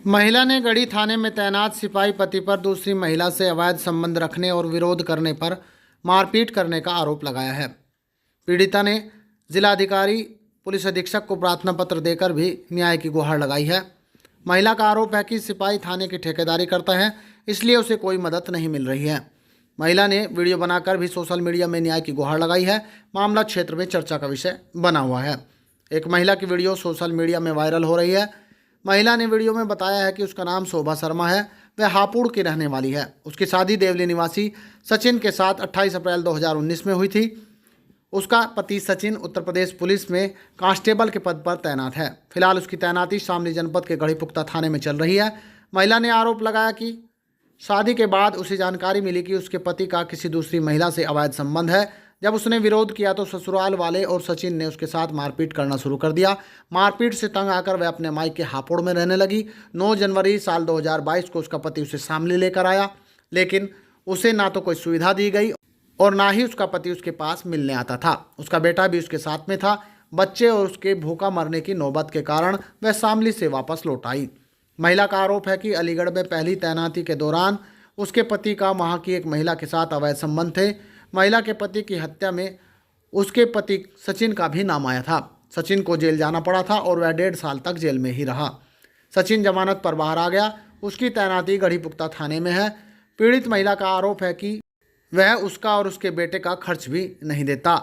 महिला ने गढ़ी थाने में तैनात सिपाही पति पर दूसरी महिला से अवैध संबंध रखने और विरोध करने पर मारपीट करने का आरोप लगाया है। पीड़िता ने जिलाधिकारी पुलिस अधीक्षक को प्रार्थना पत्र देकर भी न्याय की गुहार लगाई है। महिला का आरोप है कि सिपाही थाने की ठेकेदारी करता है, इसलिए उसे कोई मदद नहीं मिल रही है। महिला ने वीडियो बनाकर भी सोशल मीडिया में न्याय की गुहार लगाई है। मामला क्षेत्र में चर्चा का विषय बना हुआ है। एक महिला की वीडियो सोशल मीडिया में वायरल हो रही है। महिला ने वीडियो में बताया है कि उसका नाम शोभा शर्मा है, वह हापुड़ की रहने वाली है। उसकी शादी देवली निवासी सचिन के साथ 28 अप्रैल 2019 में हुई थी। उसका पति सचिन उत्तर प्रदेश पुलिस में कांस्टेबल के पद पर तैनात है। फिलहाल उसकी तैनाती शामली जनपद के गढ़ीपुख्ता थाने में चल रही है। महिला ने आरोप लगाया कि शादी के बाद उसे जानकारी मिली कि उसके पति का किसी दूसरी महिला से अवैध संबंध है। जब उसने विरोध किया तो ससुराल वाले और सचिन ने उसके साथ मारपीट करना शुरू कर दिया। मारपीट से तंग आकर वह अपने मायके हापुड़ में रहने लगी। 9 जनवरी साल 2022 को उसका पति उसे शामली लेकर आया, लेकिन उसे ना तो कोई सुविधा दी गई और ना ही उसका पति उसके पास मिलने आता था। उसका बेटा भी उसके साथ में था। बच्चे और उसके भूखा मरने की नौबत के कारण वह शामली से वापस लौट आई। महिला का आरोप है कि अलीगढ़ में पहली तैनाती के दौरान उसके पति का वहां की एक महिला के साथ अवैध संबंध थे। महिला के पति की हत्या में उसके पति सचिन का भी नाम आया था। सचिन को जेल जाना पड़ा था और वह 1.5 साल तक जेल में ही रहा। सचिन जमानत पर बाहर आ गया। उसकी तैनाती गढ़ीपुख्ता थाने में है। पीड़ित महिला का आरोप है कि वह उसका और उसके बेटे का खर्च भी नहीं देता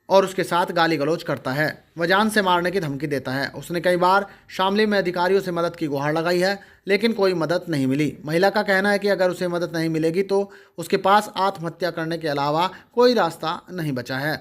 और उसके साथ गाली गलौज करता है। वह जान से मारने की धमकी देता है। उसने कई बार शामली में अधिकारियों से मदद की गुहार लगाई है, लेकिन कोई मदद नहीं मिली। महिला का कहना है कि अगर उसे मदद नहीं मिलेगी तो उसके पास आत्महत्या करने के अलावा कोई रास्ता नहीं बचा है।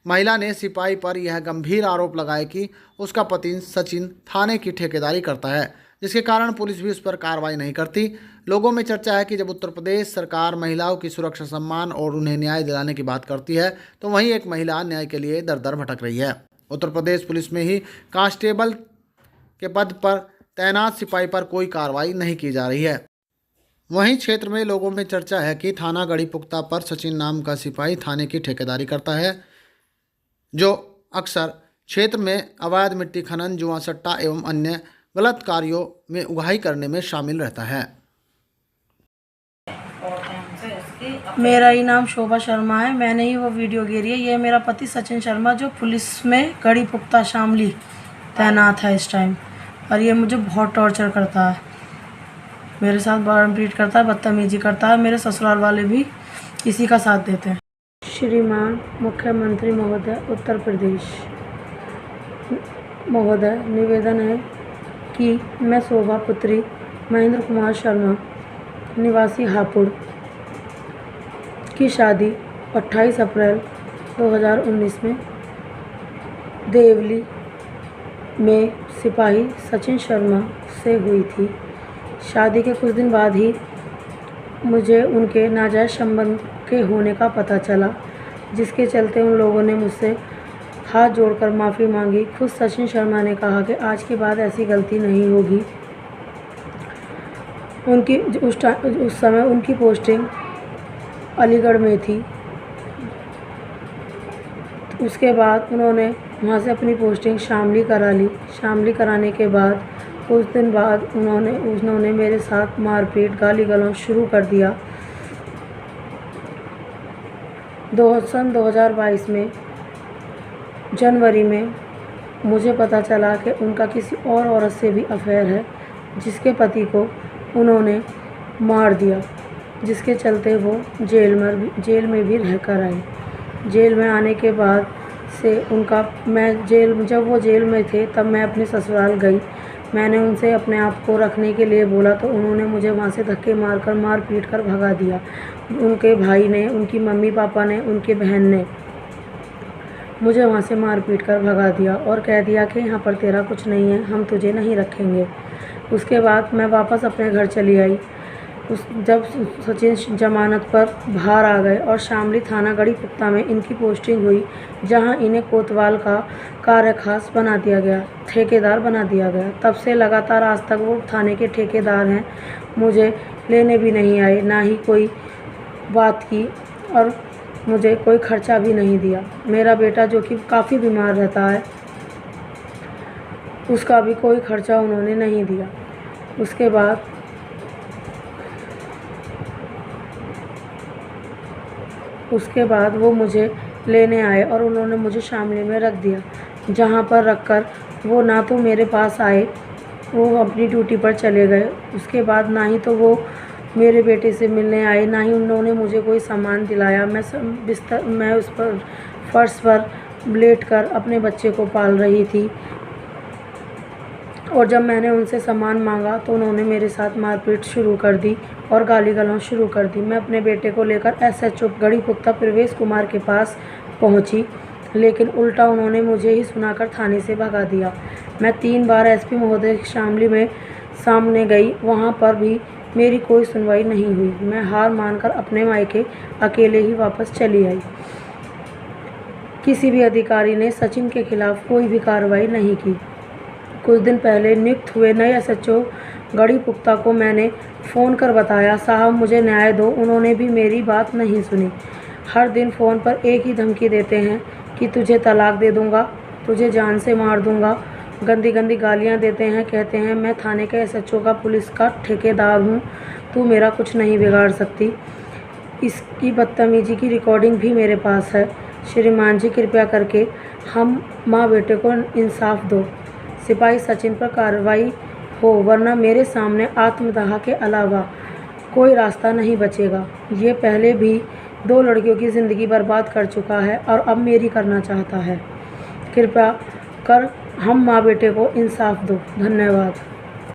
महिला ने सिपाही पर यह गंभीर आरोप लगाया कि उसका पति सचिन थाने की ठेकेदारी करता है, जिसके कारण पुलिस भी उस पर कार्रवाई नहीं करती। लोगों में चर्चा है कि जब उत्तर प्रदेश सरकार महिलाओं की सुरक्षा, सम्मान और उन्हें न्याय दिलाने की बात करती है, तो वहीं एक महिला न्याय के लिए दर दर भटक रही है। उत्तर प्रदेश पुलिस में ही कांस्टेबल के पद पर तैनात सिपाही पर कोई कार्रवाई नहीं की जा रही है। वहीं क्षेत्र में लोगों में चर्चा है कि थाना गढ़ीपुख्ता पर सचिन नाम का सिपाही थाने की ठेकेदारी करता है, जो अक्सर क्षेत्र में अवैध मिट्टी खनन, जुआ सट्टा एवं अन्य गलत कार्यों में उगाही करने में शामिल रहता है। मेरा ही नाम शोभा शर्मा है। मैंने ही वो वीडियो घेरी है। ये मेरा पति सचिन शर्मा जो पुलिस में गढ़ीपुख्ता शामली तैनात है इस टाइम, और ये मुझे बहुत टॉर्चर करता है। मेरे साथ मारपीट करता है, बदतमीजी करता है। मेरे ससुराल वाले भी इसी का साथ देते हैं। श्रीमान मुख्यमंत्री महोदय उत्तर प्रदेश महोदय, निवेदन है कि मैं शोभा पुत्री महेंद्र कुमार शर्मा निवासी हापुड़ की शादी 28 अप्रैल 2019 में देवली में सिपाही सचिन शर्मा से हुई थी। शादी के कुछ दिन बाद ही मुझे उनके नाजायज़ संबंध के होने का पता चला, जिसके चलते उन लोगों ने मुझसे हाथ जोड़कर माफ़ी मांगी। खुद सचिन शर्मा ने कहा कि आज के बाद ऐसी गलती नहीं होगी। उस समय उनकी पोस्टिंग अलीगढ़ में थी। उसके बाद उन्होंने वहाँ से अपनी पोस्टिंग शामली करा ली। शामली कराने के बाद कुछ दिन बाद उन्होंने मेरे साथ मारपीट, गाली गलौज शुरू कर दिया। सन 2022 में जनवरी में मुझे पता चला कि उनका किसी और औरत से भी अफेयर है, जिसके पति को उन्होंने मार दिया, जिसके चलते वो जेल में भी रहकर आए। जेल में आने के बाद से जब वो जेल में थे तब मैं अपने ससुराल गई। मैंने उनसे अपने आप को रखने के लिए बोला तो उन्होंने मुझे वहाँ से धक्के मारकर मार पीट कर भगा दिया। उनके भाई ने, उनकी मम्मी पापा ने, उनके बहन ने मुझे वहाँ से मार पीट कर भगा दिया और कह दिया कि यहाँ पर तेरा कुछ नहीं है, हम तुझे नहीं रखेंगे। उसके बाद मैं वापस अपने घर चली आई। जब सचिन जमानत पर बाहर आ गए और शामली थाना गढ़ीपुख्ता में इनकी पोस्टिंग हुई, जहां इन्हें कोतवाल का कार्य खास बना दिया गया, ठेकेदार बना दिया गया। तब से लगातार आज तक वो थाने के ठेकेदार हैं। मुझे लेने भी नहीं आए, ना ही कोई बात की और मुझे कोई खर्चा भी नहीं दिया। मेरा बेटा जो कि काफ़ी बीमार रहता है, उसका भी कोई खर्चा उन्होंने नहीं दिया। उसके बाद वो मुझे लेने आए और उन्होंने मुझे शामली में रख दिया, जहाँ पर रखकर वो ना तो मेरे पास आए, वो अपनी ड्यूटी पर चले गए। उसके बाद ना ही तो वो मेरे बेटे से मिलने आए, ना ही उन्होंने मुझे कोई सामान दिलाया। मैं उस पर फर्श पर लेटकर अपने बच्चे को पाल रही थी और जब मैंने उनसे सामान मांगा तो उन्होंने मेरे साथ मारपीट शुरू कर दी और गाली गलौज शुरू कर दी। मैं अपने बेटे को लेकर SHO गढ़ीपुख्ता प्रवेश कुमार के पास पहुंची, लेकिन उल्टा उन्होंने मुझे ही सुनाकर थाने से भगा दिया। मैं 3 बार SP महोदय शामली में सामने गई, वहां पर भी मेरी कोई सुनवाई नहीं हुई। मैं हार मानकर अपने मायके अकेले ही वापस चली आई। किसी भी अधिकारी ने सचिन के खिलाफ कोई भी कार्रवाई नहीं की। कुछ दिन पहले नियुक्त हुए नए SHO गढ़ीपुख्ता को मैंने फ़ोन कर बताया, साहब मुझे न्याय दो। उन्होंने भी मेरी बात नहीं सुनी। हर दिन फ़ोन पर एक ही धमकी देते हैं कि तुझे तलाक दे दूँगा, तुझे जान से मार दूँगा। गंदी गंदी गालियाँ देते हैं, कहते हैं मैं थाने के SHO का पुलिस का ठेकेदार हूँ, तू मेरा कुछ नहीं बिगाड़ सकती। इसकी बदतमीजी की रिकॉर्डिंग भी मेरे पास है। श्रीमान जी कृपया करके हम माँ बेटे को इंसाफ दो। सिपाही सचिन पर कार्रवाई हो, वरना मेरे सामने आत्मदाह के अलावा कोई रास्ता नहीं बचेगा। ये पहले भी 2 लड़कियों की ज़िंदगी बर्बाद कर चुका है और अब मेरी करना चाहता है। कृपया कर हम माँ बेटे को इंसाफ दो। धन्यवाद।